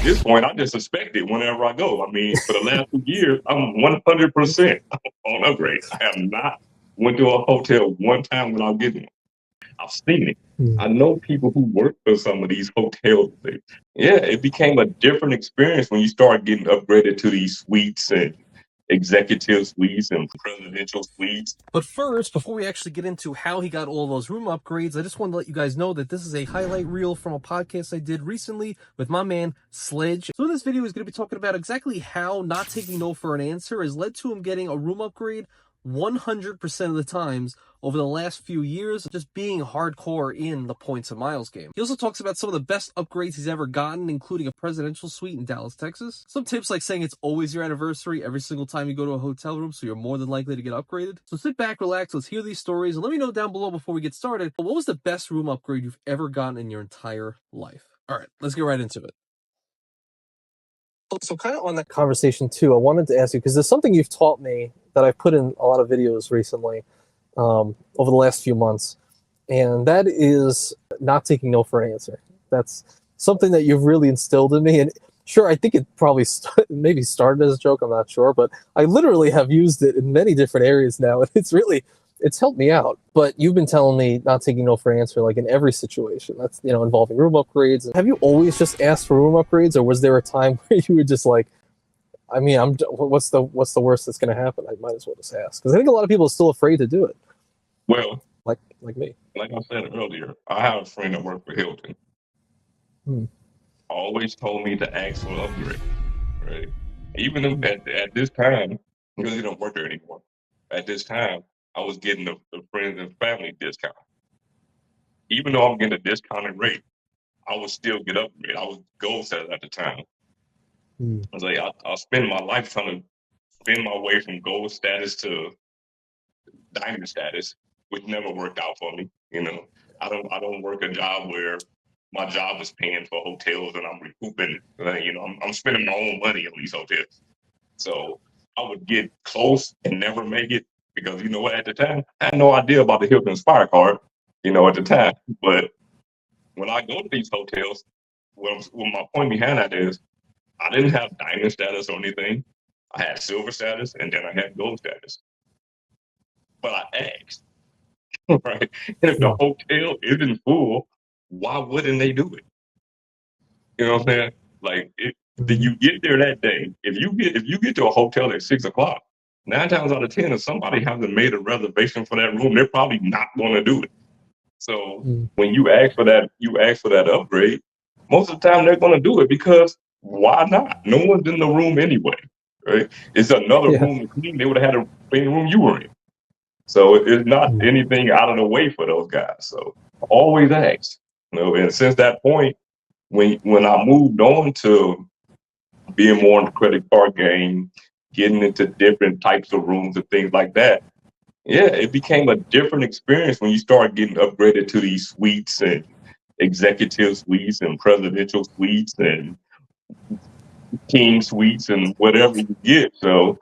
this point, I just suspect it whenever I go. I mean, for the last 2 years, I'm 100% on upgrade. I have not went to a hotel one time without getting one. I've seen it. I know people who work for some of these hotels. Yeah, it became a different experience when you start getting upgraded to these suites and executive suites and presidential suites. But first, before we actually get into how he got all those room upgrades, I just wanted to let you guys know that this is a highlight reel from a podcast I did recently with my man, Sledge. So this video is going to be talking about exactly how not taking no for an answer has led to him getting a room upgrade 100% of the times over the last few years, just being hardcore in the points and miles game. He also talks about some of the best upgrades he's ever gotten, including a presidential suite in Dallas, Texas. Some tips like saying it's always your anniversary every single time you go to a hotel room, so you're more than likely to get upgraded. So sit back, relax, let's hear these stories, and let me know down below before we get started, what was the best room upgrade you've ever gotten in your entire life? All right, let's get right into it. So kind of on that conversation too, I wanted to ask you, because there's something you've taught me that I've put in a lot of videos recently over the last few months, and that is not taking no for an answer. That's something that you've really instilled in me, and sure, I think it probably maybe started as a joke, I'm not sure, but I literally have used it in many different areas now, and it's helped me out. But you've been telling me not taking no for an answer, like in every situation. That's, involving room upgrades. Have you always just asked for room upgrades, or was there a time where you were just like, I mean, what's the worst that's going to happen? I might as well just ask, because I think a lot of people are still afraid to do it. Well, like me. Like I said earlier, I have a friend that worked for Hilton. Always told me to ask for an upgrade, right? Even at this time, because he don't work there anymore. At this time, I was getting the friends and family discount. Even though I'm getting a discounted rate, I would still get upgrade. I was gold status at the time. I was like, I'll spend my life trying to spend my way from gold status to diamond status, which never worked out for me. I don't work a job where my job is paying for hotels and I'm recouping. I'm spending my own money on these hotels. So I would get close and never make it because at the time I had no idea about the Hilton Inspire card. At the time, but when I go to these hotels, what my point behind that is, I didn't have diamond status or anything. I had silver status and then I had gold status. But I asked, right? And if the hotel isn't full, why wouldn't they do it? You know what I'm saying? Like, you get there that day. If you get to a hotel at 6 o'clock, 9 times out of 10, if somebody hasn't made a reservation for that room, they're probably not going to do it. So when you ask for that upgrade, most of the time they're going to do it because why not? No one's in the room anyway, right? It's another room to clean. They would have had to clean the room you were in. So it's not anything out of the way for those guys. So always ask. And since that point, when I moved on to being more in the credit card game, getting into different types of rooms and things like that, yeah, it became a different experience when you start getting upgraded to these suites and executive suites and presidential suites and king suites and whatever you get. So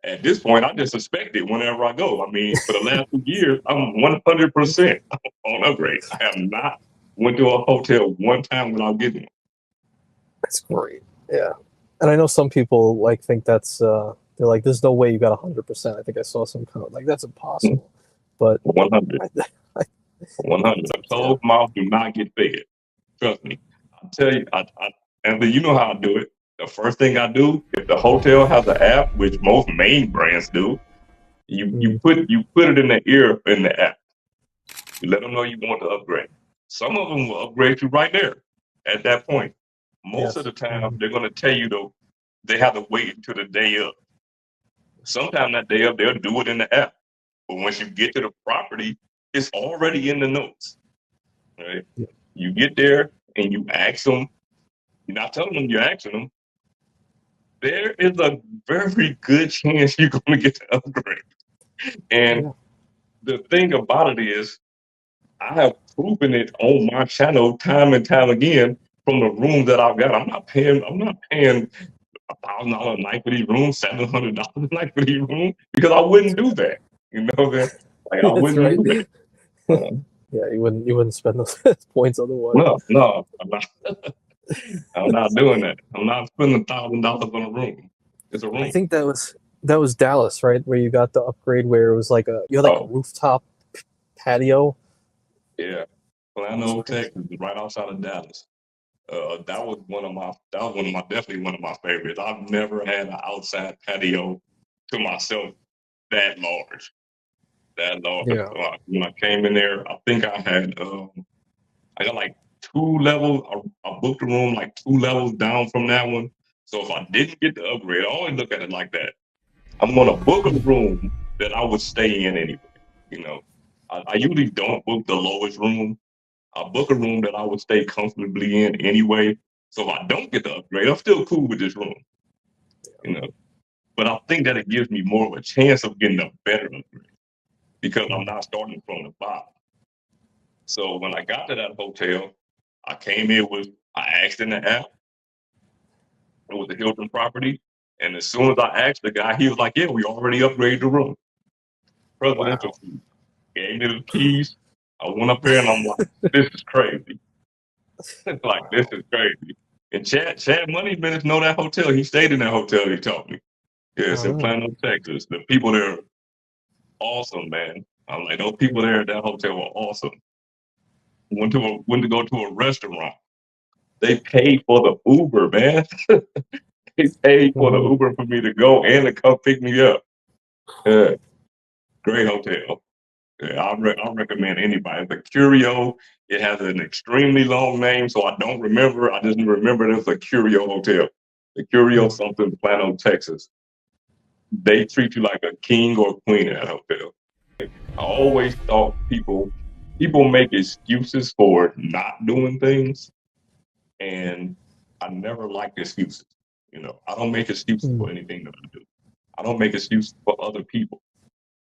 at this point, I just suspect it whenever I go. I mean, for the last 2 years, I'm 100% on upgrade. I have not went to a hotel one time without getting one. That's great. Yeah. And I know some people think that's they're like, there's no way you got 100%. I think I saw some comment like that's impossible. But 100. 100. A closed mouth do not get fed. Trust me. I tell you, and you know how I do it. The first thing I do, if the hotel has an app, which most main brands do, you put it in the ear in the app. You let them know you want to upgrade. Some of them will upgrade you right there at that point. Most of the time, they're going to tell you they have to wait until the day up. Sometime that day up, they'll do it in the app. But once you get to the property, it's already in the notes. Right? You get there and you ask them. You're not telling them you're asking them. There is a very good chance you're going to get the upgrade. And the thing about it is, I have proven it on my channel time and time again from the rooms that I've got. I'm not paying $1,000 a night for these rooms, $700 a night for these rooms, because I wouldn't do that. Like I wouldn't do that. Yeah, you wouldn't spend those points otherwise. No, I'm not. I'm not doing that. I'm not spending $1,000 on a room. It's a I room. think that was Dallas, right? Where you got the upgrade where it was like you had like a Oh, rooftop patio. yeah. Plano, Texas, is right outside of Dallas. That was definitely one of my favorites. I've never had an outside patio to myself that large. That large. Yeah. When I came in there, I think I got like 2 levels. I booked a room like 2 levels down from that one. So if I didn't get the upgrade, I always look at it like that. I'm gonna book a room that I would stay in anyway. You know, I usually don't book the lowest room. I book a room that I would stay comfortably in anyway. So if I don't get the upgrade, I'm still cool with this room. You know, but I think that it gives me more of a chance of getting a better upgrade because I'm not starting from the bottom. So when I got to that hotel, I came in with I asked in the app. It was a Hilton property. And as soon as I asked the guy, he was like, "Yeah, we already upgraded the room. Presidential Wow. suite." Gave me the keys. I went up there and I'm like, "This is crazy." Like, this Wow. is crazy. And Chad Money Minutes know that hotel. He stayed in that hotel, he told me. Yeah, it's in Oh. Plano, Texas. The people there are awesome, man. I'm like, those people there at that hotel were awesome. Went to go to a restaurant. They paid for the Uber, man. They paid for the Mm-hmm. Uber for me to go and to come pick me up. Yeah, great hotel. Yeah, I recommend anybody. The Curio, it has an extremely long name, so I don't remember. I just remember it as a Curio Hotel. The Curio something, Plano, Texas. They treat you like a king or queen at that hotel. I always thought people make excuses for not doing things, and I never liked excuses. I don't make excuses for anything that I do. I don't make excuses for other people.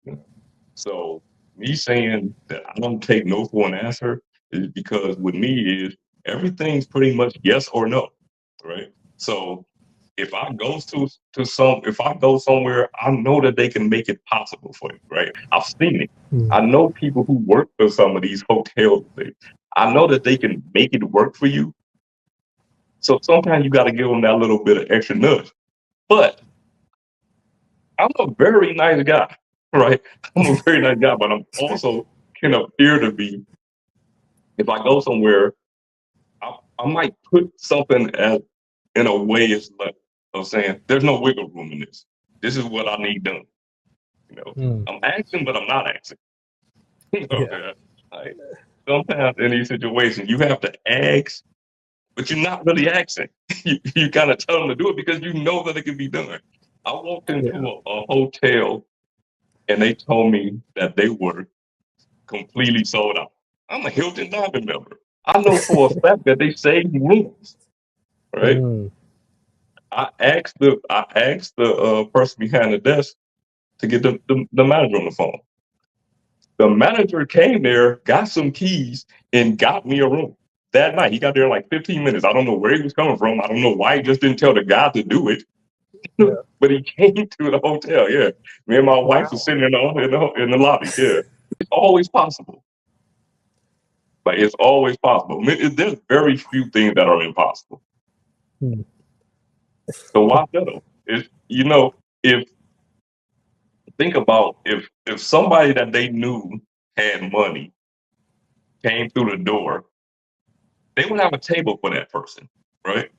You know? So me saying that I don't take no for an answer is because with me is everything's pretty much yes or no, right? So if I go somewhere, I know that they can make it possible for you, right? I've seen it. I know people who work for some of these hotel things. I know that they can make it work for you. So sometimes you got to give them that little bit of extra nudge. But I'm a very nice guy, right? I'm a very nice guy, but I'm also can appear to be. If I go somewhere, I might put something in a way of saying there's no wiggle room in this. This is what I need done. I'm asking, but I'm not asking. Yeah. Like, sometimes in these situations, you have to ask, but you're not really asking. You kind of tell them to do it because you know that it can be done. I walked into Yeah. a hotel and they told me that they were completely sold out. I'm a Hilton Diamond member. I know for a fact that they saved rooms, right? I asked the person behind the desk to get the manager on the phone. The manager came there, got some keys, and got me a room that night. He got there in like 15 minutes. I don't know where he was coming from. I don't know why he just didn't tell the guy to do it, Yeah. but he came to the hotel. Yeah, me and my wife were Wow. sitting in the lobby. Yeah, it's always possible. Like it's always possible. I mean, there's very few things that are impossible. Hmm. So why settle? If think about if somebody that they knew had money came through the door, they would have a table for that person, right?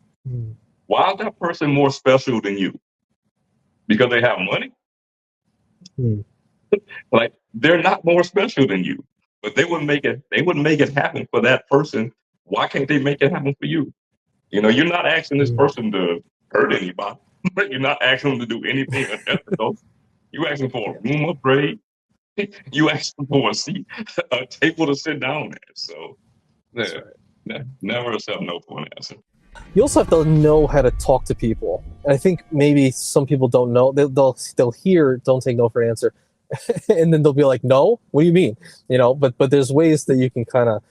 Why is that person more special than you? Because they have money? Like they're not more special than you, but they would make it happen for that person. Why can't they make it happen for you? You're not asking this person to hurt anybody. You're not asking them to do anything unethical. You asking for a room upgrade. You asking for a seat, a table to sit down at. So That's yeah, right. never accept no for an answer. You also have to know how to talk to people. And I think maybe some people don't know. They'll hear "don't take no for an answer," and then they'll be like, "No, what do you mean?" But there's ways that you can kind of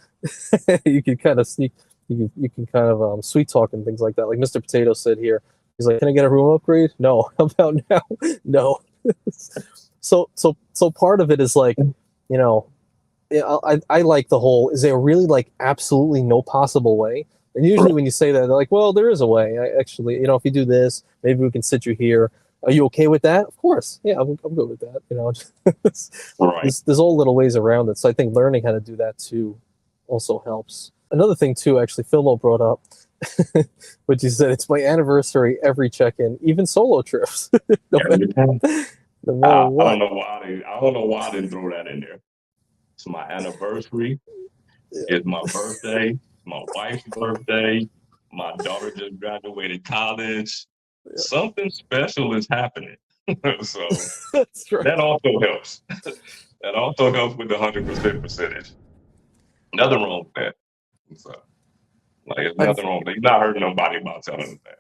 you can kind of sneak. You can kind of sweet talk and things like that. Like Mr. Potato said here, he's like, "Can I get a room upgrade?" No. How about now? No. So part of it is like, yeah, I like the whole. Is there really like absolutely no possible way? And usually when you say that, they're like, well, there is a way. I actually, if you do this, maybe we can sit you here. Are you okay with that? Of course. Yeah, I'm good with that. Right. There's all little ways around it. So I think learning how to do that too also helps. Another thing too, actually, Philo brought up, which he said, it's my anniversary every check-in, even solo trips. no matter I what. don't know why I didn't throw that in there. It's my anniversary. Yeah. It's my birthday. My wife's birthday. My daughter just graduated college. Yeah. Something special is happening. So That's right. that also helps. That also helps with the 100% percentage. Nothing wrong with that. So, like, there's nothing wrong with that. You're not hurting nobody about telling them that.